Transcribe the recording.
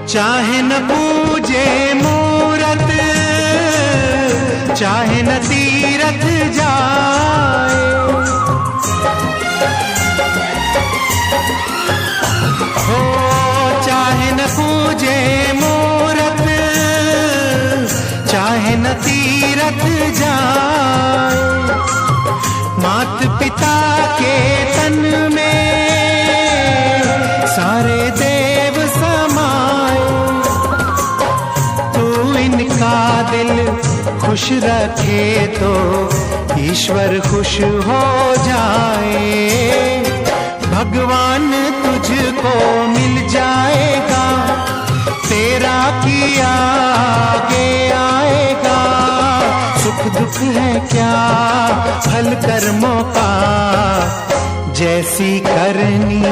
चाहे न पूजे मूरत, चाहे न तीरथ जाए, हो चाहे न पूजे मूरत, चाहे न तीरथ जाए, मात पिता के तन में सारे देव समाए, तू इनका दिल खुश रखे तो ईश्वर खुश हो जाए, भगवान तुझको मिल जाएगा, तेरा किया आगे आएगा, सुख दुख है क्या फल कर्मों का, जैसी करनी